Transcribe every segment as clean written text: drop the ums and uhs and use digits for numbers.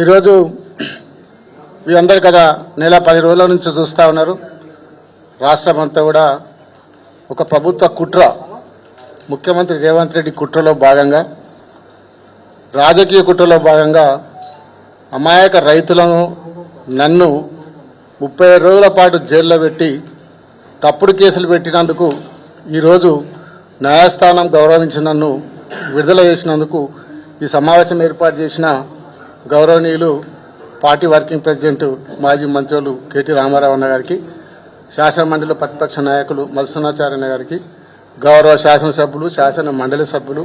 ఈరోజు మీ అందరు కదా నెల 10 రోజుల నుంచి చూస్తూ ఉన్నారు. రాష్ట్రం అంతా కూడా ఒక ప్రభుత్వ కుట్ర, ముఖ్యమంత్రి రేవంత్ రెడ్డి కుట్రలో భాగంగా, రాజకీయ కుట్రలో భాగంగా అమాయక రైతులను నన్ను 37 రోజుల పాటు జైల్లో పెట్టి తప్పుడు కేసులు పెట్టినందుకు ఈరోజు న్యాయస్థానం గౌరవించి నన్ను విడుదల చేసినందుకు ఈ సమావేశం ఏర్పాటు చేసిన గౌరవనీయులు పార్టీ వర్కింగ్ ప్రెసిడెంట్ మాజీ మంత్రులు కేటీ రామారావు అన్న గారికి, శాసనమండలిలో ప్రతిపక్ష నాయకులు మధుసూదనాచార్య గారికి, గౌరవ శాసనసభ్యులు, శాసన మండలి సభ్యులు,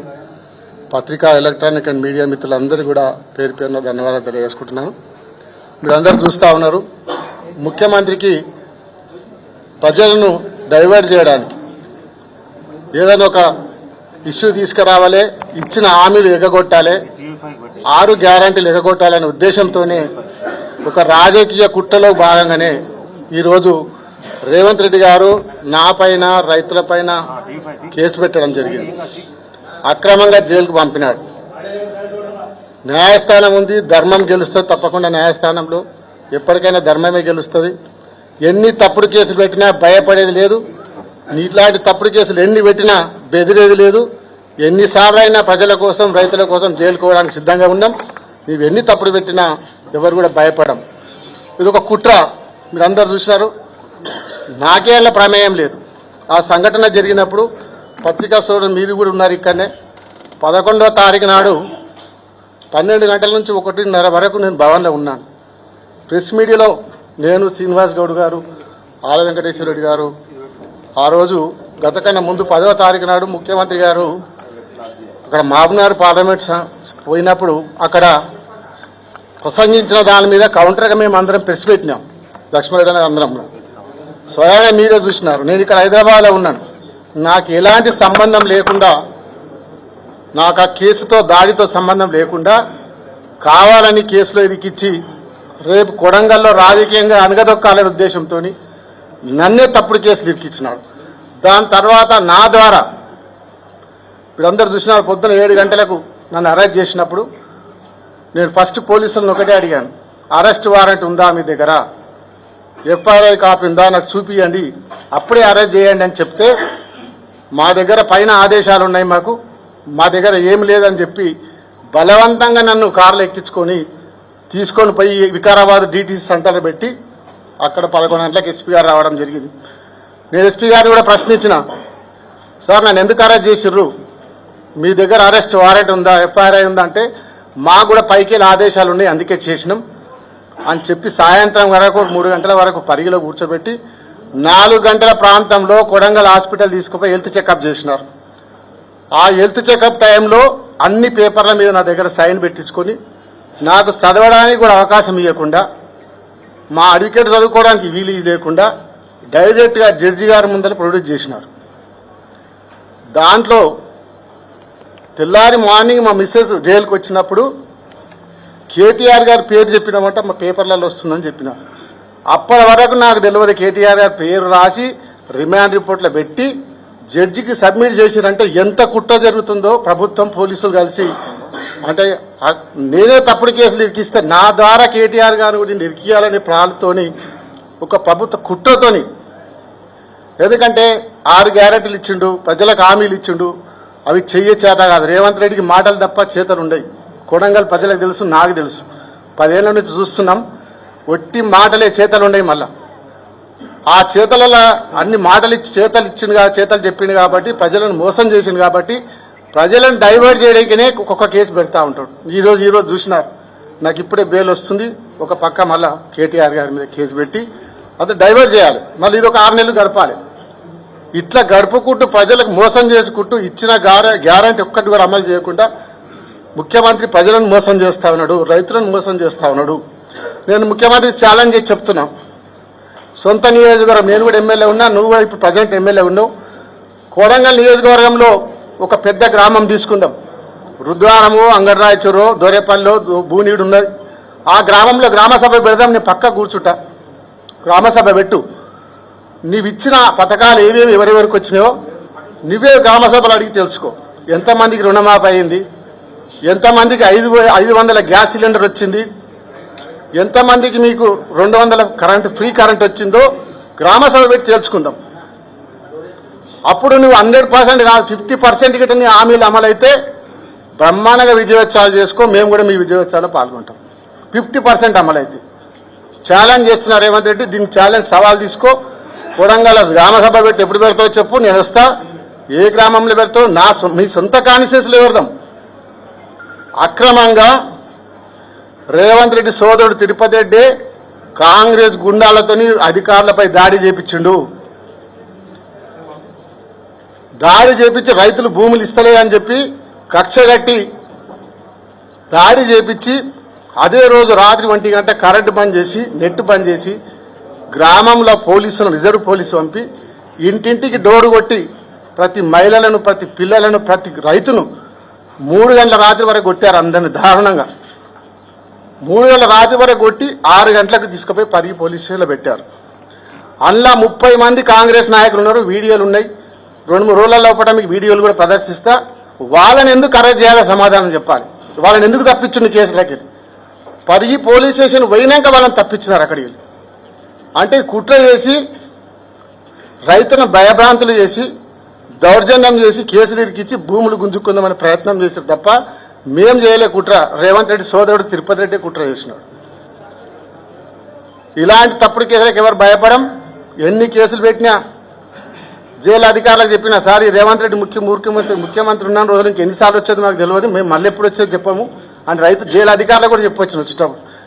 పత్రికా, ఎలక్ట్రానిక్ అండ్ మీడియా మిత్రులందరూ కూడా పేరు పేరున ధన్యవాదాలు తెలియజేసుకుంటున్నాను. మీరందరూ చూస్తూ ఉన్నారు, ముఖ్యమంత్రికి ప్రజలను డైవర్ట్ చేయడానికి ఏదైనా ఒక ఇష్యూ తీసుకురావాలి, ఇచ్చిన హామీలు ఎగగొట్టాలి, 6 గ్యారంటీలు ఎగగొట్టాలనే ఉద్దేశంతోనే ఒక రాజకీయ కుట్రలో భాగంగానే ఈరోజు రేవంత్ రెడ్డి గారు నాపైన, రైతులపైన కేసు పెట్టడం జరిగింది. అక్రమంగా జైలుకు పంపినాడు. న్యాయస్థానం ఉంది, ధర్మం గెలుస్తుంది. తప్పకుండా న్యాయస్థానంలో ఎప్పటికైనా ధర్మమే గెలుస్తుంది. ఎన్ని తప్పుడు కేసులు పెట్టినా భయపడేది లేదు. ఇట్లాంటి తప్పుడు కేసులు ఎన్ని పెట్టినా బెదిరేది లేదు. ఎన్నిసార్లు అయినా ప్రజల కోసం, రైతుల కోసం జైలుకోవడానికి సిద్ధంగా ఉన్నాం. నీవు ఎన్ని తప్పుడు పెట్టినా ఎవరు కూడా భయపడం. ఇది ఒక కుట్ర, మీరందరూ చూసినారు. నాకేళ్ళ ప్రమేయం లేదు. ఆ సంఘటన జరిగినప్పుడు పత్రికా సోదరులు మీరు కూడా ఉన్నారు ఇక్కడనే. 11వ తారీఖు నాడు 12 గంటల నుంచి 1:30 వరకు నేను భవన్లో ఉన్నాను. ప్రెస్ మీడియాలో నేను, శ్రీనివాస్ గౌడ్ గారు, ఆల వెంకటేశ్వర రెడ్డి గారు, ఆ రోజు గతకన్నా ముందు 10వ తారీఖు నాడు ముఖ్యమంత్రి గారు అక్కడ మహబూబ్నగర్ పార్లమెంట్ పోయినప్పుడు అక్కడ ప్రసంగించిన దాని మీద కౌంటర్గా మేము అందరం ప్రెస్ పెట్టినాం. లక్ష్మణరెడ్డి అందరం స్వయంగా మీరే చూసినారు. నేను ఇక్కడ హైదరాబాద్లో ఉన్నాను. నాకు ఎలాంటి సంబంధం లేకుండా, నాకు ఆ కేసుతో, దాడితో సంబంధం లేకుండా కావాలని కేసులో ఇరికిచ్చి రేపు కొడంగల్లో రాజకీయంగా అనగదొక్కాలనే ఉద్దేశంతో నన్నే తప్పుడు కేసులు ఇరికిచ్చినాడు. దాని తర్వాత నా ద్వారా వీరందరూ చూసినారు. పొద్దున 7 గంటలకు నన్ను అరెస్ట్ చేసినప్పుడు నేను ఫస్ట్ పోలీసులను ఒకటే అడిగాను, అరెస్ట్ వారెంట్ ఉందా మీ దగ్గర, ఎఫ్ఐఆర్ కాపీ ఉందా, నాకు చూపియండి, అప్పుడే అరెస్ట్ చేయండి అని చెప్తే, మా దగ్గర పైన ఆదేశాలు ఉన్నాయి, మా దగ్గర ఏం లేదని చెప్పి బలవంతంగా నన్ను కార్లు ఎక్కించుకొని తీసుకొని పోయి వికారాబాద్ డిటిసి సెంటర్లో పెట్టి అక్కడ 11 గంటలకు ఎస్పీ గారు రావడం జరిగింది. నేను ఎస్పీ గారిని కూడా ప్రశ్నించిన, సార్ నన్ను ఎందుకు అరెస్ట్ చేసిర్రు, మీ దగ్గర అరెస్ట్ వారెంట్ ఉందా, ఎఫ్ఐఆర్ ఉందా అంటే, మాకు కూడా పైకి ఆదేశాలు ఉన్నాయి అందుకే చేసినాం అని చెప్పి సాయంత్రం వరకు 3 గంటల వరకు పరిగిలో కూర్చోబెట్టి 4 గంటల ప్రాంతంలో కొడంగల్ హాస్పిటల్ తీసుకుపోయి హెల్త్ చెకప్ చేసినారు. ఆ హెల్త్ చెకప్ టైంలో అన్ని పేపర్ల మీద నా దగ్గర సైన్ పెట్టించుకొని నాకు చదవడానికి కూడా అవకాశం ఇవ్వకుండా, మా అడ్వకేట్ చదువుకోవడానికి వీలు లేకుండా డైరెక్ట్గా జడ్జి గారి ముందర ప్రొడ్యూస్ చేసినారు. దాంట్లో తెల్లారి మార్నింగ్ మా మిస్సెస్ జైలుకి వచ్చినప్పుడు కేటీఆర్ గారి పేరు చెప్పినామంటే మా పేపర్లలో వస్తుందని చెప్పినారు. అప్పటి వరకు నాకు తెలియదు. కేటీఆర్ గారి పేరు రాసి రిమాండ్ రిపోర్ట్లో పెట్టి జడ్జికి సబ్మిట్ చేసిరంటే ఎంత కుట్ర జరుగుతుందో ప్రభుత్వం, పోలీసులు కలిసి. అంటే నేనే తప్పుడు కేసులు ఇరికిస్తే నా ద్వారా కేటీఆర్ గారిని కూడా ఇరికియాలనే ప్లాన్తోని, ఒక ప్రభుత్వ కుట్రతోని. ఎందుకంటే 6 గ్యారెంటీలు ఇచ్చిండు, ప్రజలకు హామీలు ఇచ్చిండు, అవి చెయ్యే చేత కాదు. రేవంత్ రెడ్డికి మాటలు తప్ప చేతలు ఉండయి. కొడంగల్ ప్రజలకు తెలుసు, నాకు తెలుసు. 10 ఏళ్ల నుంచి చూస్తున్నాం. ఒట్టి మాటలే, చేతలు ఉండయి. మళ్ళా ఆ చేతలలో అన్ని మాటలు ఇచ్చి చేతలు చెప్పిండు కాబట్టి, ప్రజలను మోసం చేసిండు కాబట్టి, ప్రజలను డైవర్ట్ చేయడానికినే ఒక్కొక్క కేసు పెడతా ఉంటాడు. ఈరోజు చూసినారు, నాకు ఇప్పుడే బెయిల్ వస్తుంది. ఒక పక్క మళ్ళా కేటీఆర్ గారి మీద కేసు పెట్టి అది డైవర్ట్ చేయాలి. మళ్ళీ ఇది ఒక 6 నెలలు గడపాలి. ఇట్లా గడుపుకుంటూ ప్రజలకు మోసం చేసుకుంటూ ఇచ్చిన గ్యారంటీ ఒక్కటి కూడా అమలు చేయకుండా ముఖ్యమంత్రి ప్రజలను మోసం చేస్తా ఉన్నాడు, రైతులను మోసం చేస్తా ఉన్నాడు. నేను ముఖ్యమంత్రి ఛాలెంజ్ చేసి చెప్తున్నా, సొంత నియోజకవర్గం, నేను కూడా ఎమ్మెల్యే ఉన్నా, నువ్వు కూడా ఇప్పుడు ప్రజెంట్ ఎమ్మెల్యే ఉన్నావు. కొడంగల్ నియోజకవర్గంలో ఒక పెద్ద గ్రామం తీసుకుందాం. రుద్వారము, అంగడ్రాయచూరు, దొరేపల్లిలో భూనీడు ఉన్నది. ఆ గ్రామంలో గ్రామసభ పెడదాం. నేను పక్క కూర్చుంటా, గ్రామసభ పెట్టు. నీవిచ్చిన పథకాలు ఏవేమి ఎవరెవరికి వచ్చినాయో నువ్వే గ్రామసభలు అడిగి తెలుసుకో. ఎంతమందికి రుణమాఫీ అయింది, ఎంతమందికి 500 గ్యాస్ సిలిండర్ వచ్చింది, ఎంతమందికి మీకు 200 కరెంటు ఫ్రీ కరెంట్ వచ్చిందో గ్రామ సభ పెట్టి తెలుసుకుందాం. అప్పుడు నువ్వు 100% కాదు 50% గిట్ట నీ హామీలు అమలైతే బ్రహ్మాండంగా విజయోత్సవాలు చేసుకో, మేము కూడా మీ విజయోత్సవాల్లో పాల్గొంటాం. 50% అమలైతే ఛాలెంజ్ చేస్తున్నారు రేవంత్ రెడ్డి. దీనికి ఛాలెంజ్ సవాల్ తీసుకో. కొడంగల్ గ్రామ సభ పెట్టి ఎప్పుడు పెడతావో చెప్పు, నేను వస్తా. ఏ గ్రామంలో పెడతావు? మీ సొంత కాన్స్టిట్యూన్సీలో పెడదాం. అక్రమంగా రేవంత్ రెడ్డి సోదరుడు తిరుపతి రెడ్డి కాంగ్రెస్ గుండాలతోని అధికారులపై దాడి చేపించిండు. దాడి చేపించి రైతులు భూములు ఇస్తలే అని చెప్పి కక్షగట్టి దాడి చేపించి అదే రోజు రాత్రి 1 గంట కరెంటు బంద్ చేసి నెట్ బంద్ చేసి గ్రామంలో పోలీసులను రిజర్వ్ పోలీసు పంపి ఇంటింటికి డోరు కొట్టి ప్రతి మహిళలను, ప్రతి పిల్లలను, ప్రతి రైతును 3 గంటల రాత్రి వరకు కొట్టారు. అందరిని దారుణంగా 3 గంటల రాత్రి వరకు కొట్టి 6 గంటలకు తీసుకుపోయి పరిగి పోలీస్ స్టేషన్లో పెట్టారు. అందులో 30 మంది కాంగ్రెస్ నాయకులు ఉన్నారు. వీడియోలు ఉన్నాయి. 2-3 రోజుల లోపల మీకు వీడియోలు కూడా ప్రదర్శిస్తా. వాళ్ళని ఎందుకు అరెస్ట్ చేయాలో సమాధానం చెప్పాలి. వాళ్ళని ఎందుకు తప్పించుంది కేసులకి? పరిగి పోలీస్ స్టేషన్ పోయినాక వాళ్ళని తప్పించినారు అక్కడికి. అంటే కుట్ర చేసి రైతులను భయభ్రాంతులు చేసి దౌర్జన్యం చేసి కేసులు ఇరికిచ్చి భూములు గుంజుకుందామని ప్రయత్నం చేశారు తప్ప మేం చేయలే కుట్ర. రేవంత్ రెడ్డి సోదరుడు తిరుపతి రెడ్డి కుట్ర చేసినాడు. ఇలాంటి తప్పుడు కేసులకు ఎవరు భయపడం? ఎన్ని కేసులు పెట్టినా జైలు అధికారులకు చెప్పినా సార్ ఈ రేవంత్ రెడ్డి ముఖ్యమంత్రి ఉన్న రోజులు ఇంక ఎన్నిసార్లు వచ్చేది మాకు తెలియదు, మేము మళ్ళీ ఎప్పుడు వచ్చేది చెప్పాము అని రైతు జైలు అధికారులకు కూడా చెప్పొచ్చిన వచ్చేటప్పుడు.